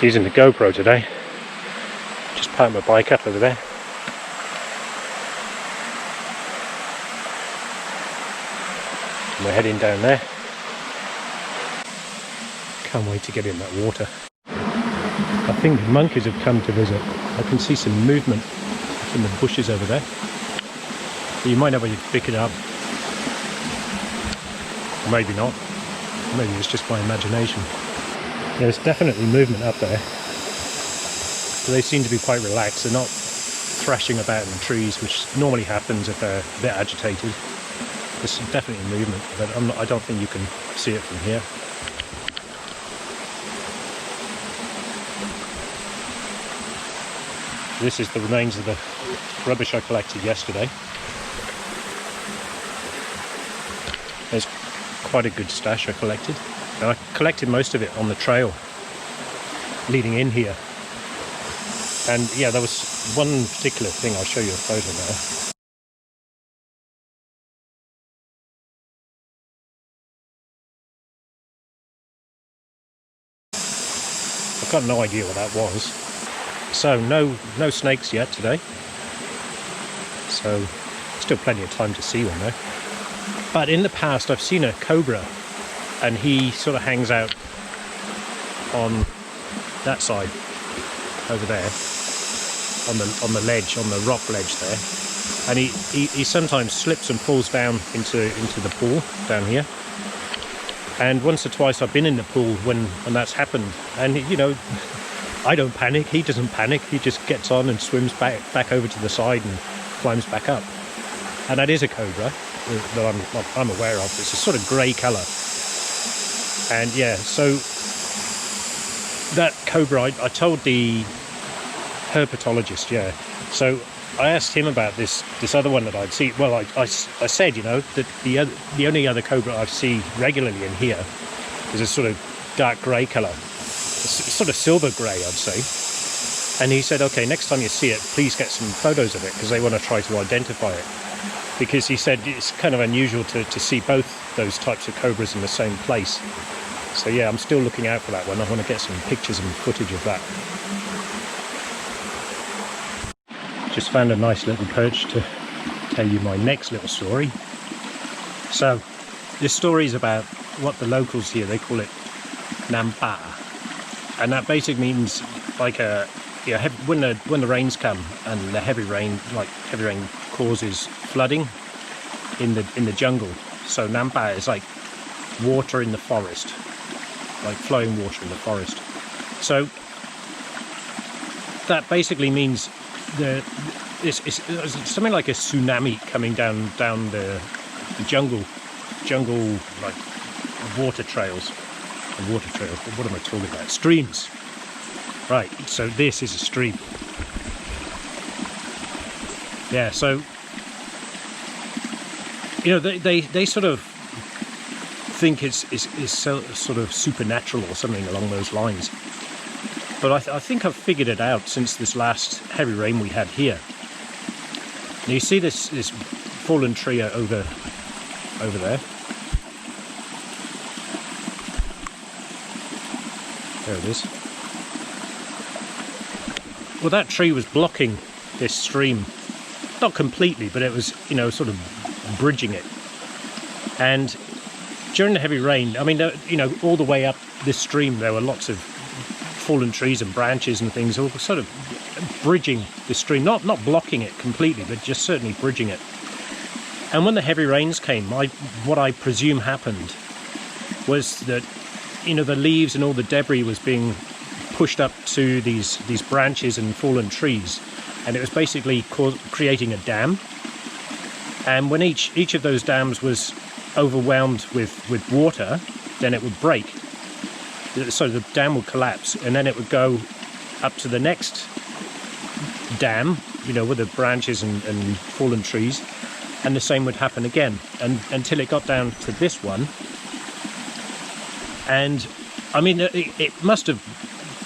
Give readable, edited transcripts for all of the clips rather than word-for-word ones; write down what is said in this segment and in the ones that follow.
Using the GoPro today. Just parked my bike up over there. And we're heading down there. Can't wait to get in that water. I think monkeys have come to visit. I can see some movement in the bushes over there. So you might have to pick it up. Or maybe not. Maybe it's just my imagination. There's definitely movement up there. So they seem to be quite relaxed. They're not thrashing about in the trees, which normally happens if they're a bit agitated. There's definitely movement, but I don't think you can see it from here. This is the remains of the rubbish I collected yesterday. There's quite a good stash I collected. And I collected most of it on the trail leading in here. And yeah, there was one particular thing, I'll show you a photo now. I've got no idea what that was. So no snakes yet today. So still plenty of time to see one though. But in the past I've seen a cobra, and he sort of hangs out on that side over there, on the ledge, on the rock ledge there. And he sometimes slips and falls down into the pool down here. And once or twice I've been in the pool when that's happened, and you know, I don't panic, he doesn't panic, he just gets on and swims back over to the side and climbs back up. And that is a cobra that I'm aware of. It's a sort of grey colour. And yeah, so that cobra, I told the herpetologist, yeah. So I asked him about this other one that I'd seen. Well, I said, you know, that the only other cobra I see regularly in here is a sort of dark grey colour. Sort of silver grey, I'd say. And he said, okay, next time you see it, please get some photos of it, because they want to try to identify it. Because he said it's kind of unusual to see both those types of cobras in the same place. So yeah, I'm still looking out for that one. I want to get some pictures and footage of that. Just found a nice little perch to tell you my next little story. So this story is about what the locals here, they call it Nampa. And that basically means like when the rains come and the heavy rain causes flooding in the jungle. So Nampa is like water in the forest, like flowing water in the forest. So that basically means it's something like a tsunami coming down the jungle like water trails. What am I talking about? Streams. Right, so this is a stream. Yeah, so you know, they sort of think it's so, sort of supernatural or something along those lines. But I think I've figured it out since this last heavy rain we had here. Now you see this fallen tree over there. There it is. Well, that tree was blocking this stream. Not completely, but it was, you know, sort of bridging it. And during the heavy rain, I mean, you know, all the way up this stream, there were lots of fallen trees and branches and things, all sort of bridging the stream. Not blocking it completely, but just certainly bridging it. And when the heavy rains came, what I presume happened was that, you know, the leaves and all the debris was being pushed up to these branches and fallen trees, and it was basically creating a dam. And when each of those dams was overwhelmed with water, then it would break. So the dam would collapse, and then it would go up to the next dam, you know, with the branches and fallen trees, and the same would happen again, and until it got down to this one. And I mean, it must have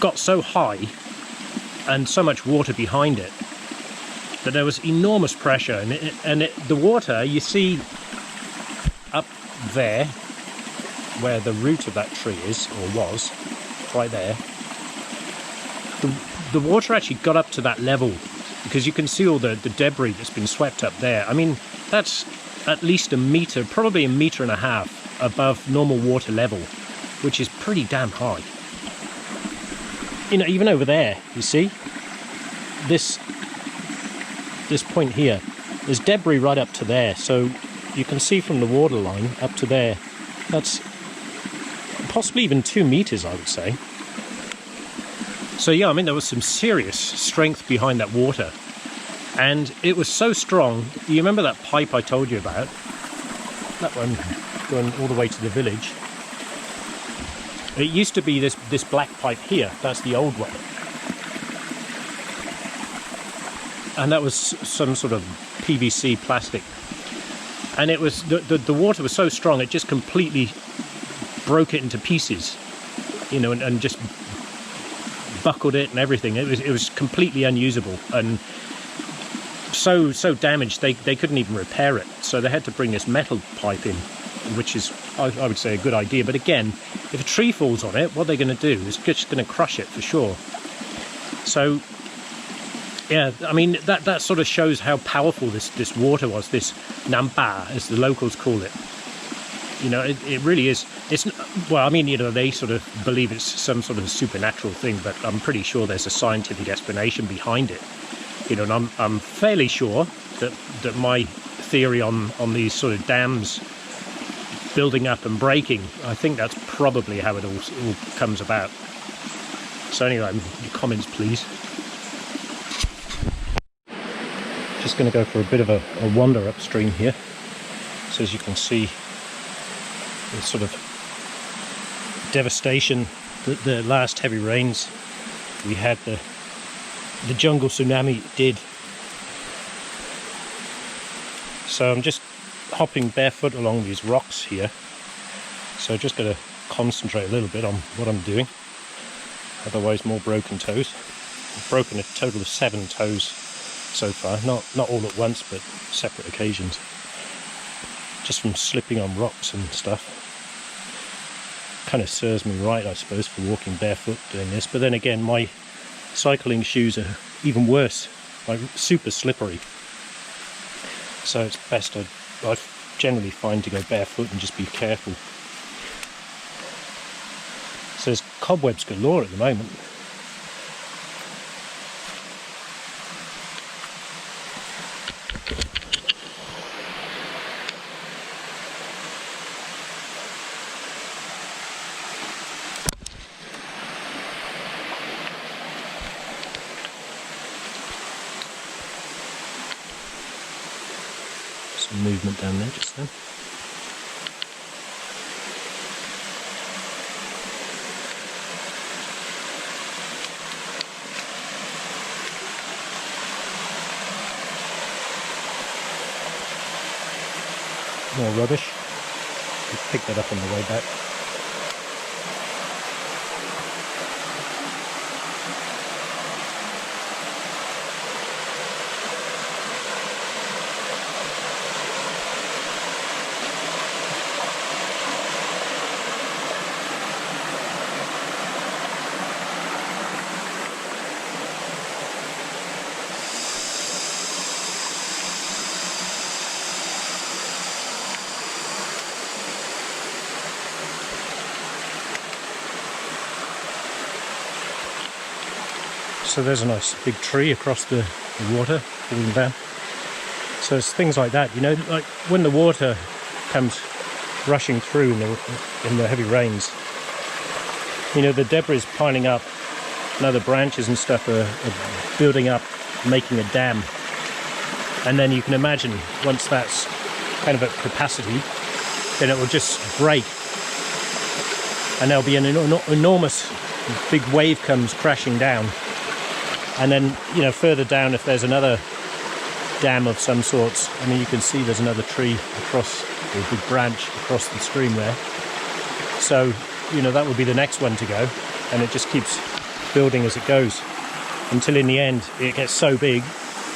got so high and so much water behind it that there was enormous pressure, and the water, you see up there where the root of that tree is, or was, right there, the water actually got up to that level because you can see all the debris that's been swept up there. I mean, that's at least a meter, probably 1.5 meters above normal water level, which is pretty damn high. You know, even over there, you see, this point here, there's debris right up to there, so you can see from the water line up to there, that's possibly even 2 meters, I would say. So yeah, I mean, there was some serious strength behind that water, and it was so strong. You remember that pipe I told you about? That one going all the way to the village. It used to be this black pipe here. That's the old one, and that was some sort of PVC plastic. And it was the water was so strong it just completely broke it into pieces, you know, and just buckled it and everything. It was completely unusable and so damaged they couldn't even repair it. So they had to bring this metal pipe in, which is I would say a good idea. But again, if a tree falls on it, what they're going to do is just going to crush it for sure. So yeah, I mean, that sort of shows how powerful this water was, this nampa, as the locals call it. You know, it really is. It's, well, I mean, you know, they sort of believe it's some sort of supernatural thing, but I'm pretty sure there's a scientific explanation behind it. You know, and I'm fairly sure that my theory on these sort of dams building up and breaking, I think that's probably how it all comes about. So anyway, your comments, please. Just going to go for a bit of a wander upstream here. So as you can see, the sort of devastation that the last heavy rains we had, the jungle tsunami did. So I'm just hopping barefoot along these rocks here. So just got to concentrate a little bit on what I'm doing. Otherwise, more broken toes. I've broken a total of 7 toes so far. Not all at once, but separate occasions. Just from slipping on rocks and stuff. Kind of serves me right, I suppose, for walking barefoot doing this. But then again, my cycling shoes are even worse, like super slippery. So it's best I generally find to go barefoot and just be careful. So there's cobwebs galore at the moment. Some movement down there just then. More rubbish. We'll pick that up on the way back. So there's a nice big tree across the water falling down. So it's things like that, you know, like when the water comes rushing through in the heavy rains, you know, the debris is piling up and other branches and stuff are building up, making a dam. And then you can imagine once that's kind of at capacity, then it will just break. And there'll be an enormous big wave comes crashing down. And then, you know, further down, if there's another dam of some sorts, I mean, you can see there's another tree across, or a big branch across the stream there. So, you know, that would be the next one to go. And it just keeps building as it goes until in the end it gets so big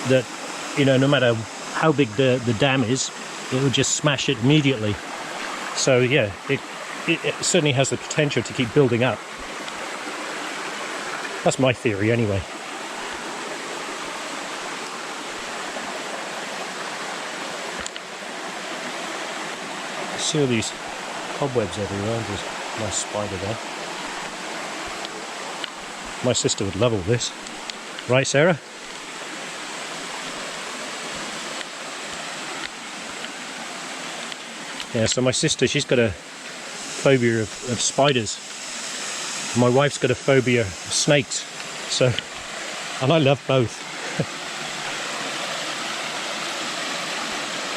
that, you know, no matter how big the dam is, it will just smash it immediately. So, yeah, it certainly has the potential to keep building up. That's my theory anyway. See all these cobwebs everywhere. There's a nice spider there. My sister would love all this. Right, Sarah? Yeah, so my sister, she's got a phobia of spiders. My wife's got a phobia of snakes. So, and I love both.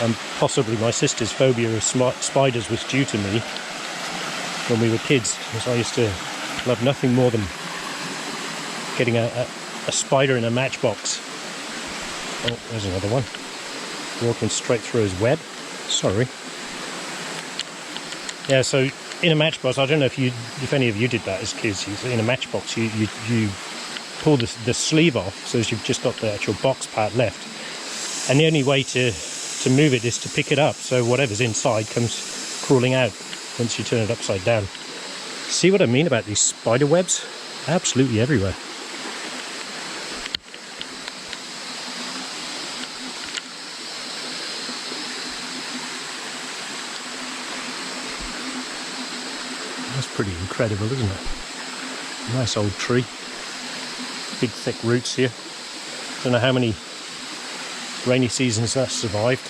And possibly my sister's phobia of spiders was due to me when we were kids, because I used to love nothing more than getting a spider in a matchbox. Oh, there's another one. Walking straight through his web. Sorry. Yeah, so in a matchbox, I don't know if any of you did that as kids. In a matchbox, you pull the sleeve off, so you've just got the actual box part left. And the only way to move it is to pick it up, so whatever's inside comes crawling out once you turn it upside down. See what I mean about these spider webs? Absolutely everywhere. That's pretty incredible, isn't it? Nice old tree. Big thick roots here. Don't know how many rainy seasons that's survived.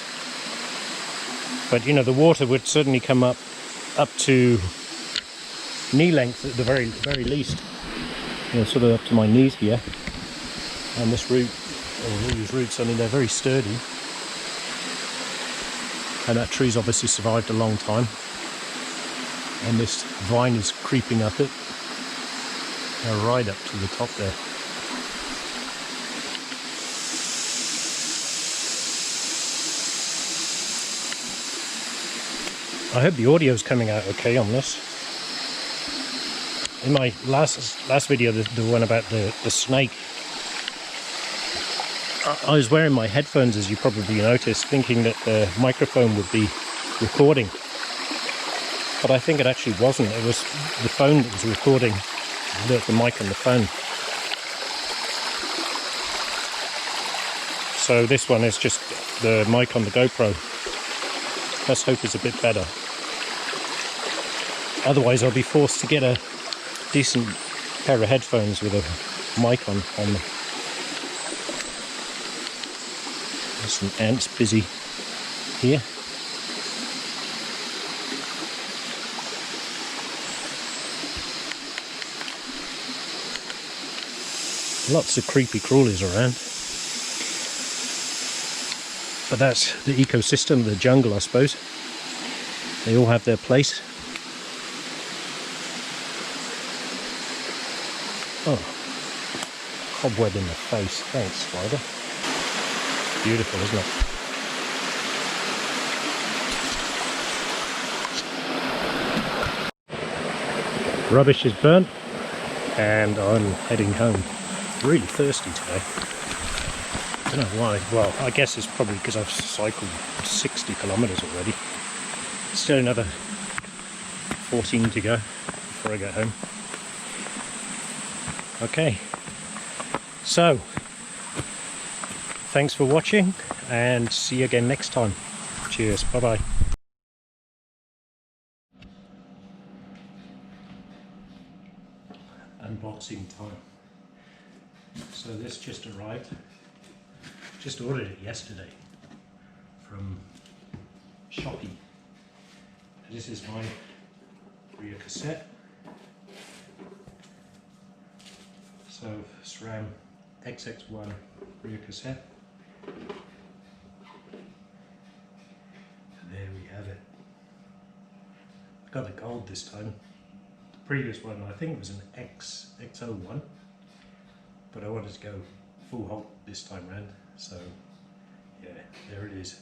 But you know, the water would certainly come up to knee length at the very least. You know, sort of up to my knees here. And this root, or all these roots, I mean, they're very sturdy. And that tree's obviously survived a long time. And this vine is creeping up it, right up to the top there. I hope the audio is coming out okay on this. In my last video, the one about the snake, I was wearing my headphones, as you probably noticed, thinking that the microphone would be recording. But I think it actually wasn't. It was the phone that was recording the mic on the phone. So this one is just the mic on the GoPro. Let's hope it's a bit better. Otherwise I'll be forced to get a decent pair of headphones with a mic on them. There's some ants busy here. Lots of creepy crawlies around. But that's the ecosystem, the jungle, I suppose. They all have their place. Oh, cobweb in the face. Thanks, spider. Beautiful, isn't it? Rubbish is burnt, and I'm heading home. Really thirsty today. I don't know why. Well, I guess it's probably because I've cycled 60 kilometers already. Still another 14 to go before I get home. Okay, so thanks for watching, and see you again next time. Cheers, bye bye. Unboxing time. So this just arrived. Just ordered it yesterday from Shopee. This is my rear cassette. So SRAM XX1 rear cassette. And there we have it. I got the gold this time. The previous one, I think it was an X01, but I wanted to go full Hulk this time round. So yeah, there it is.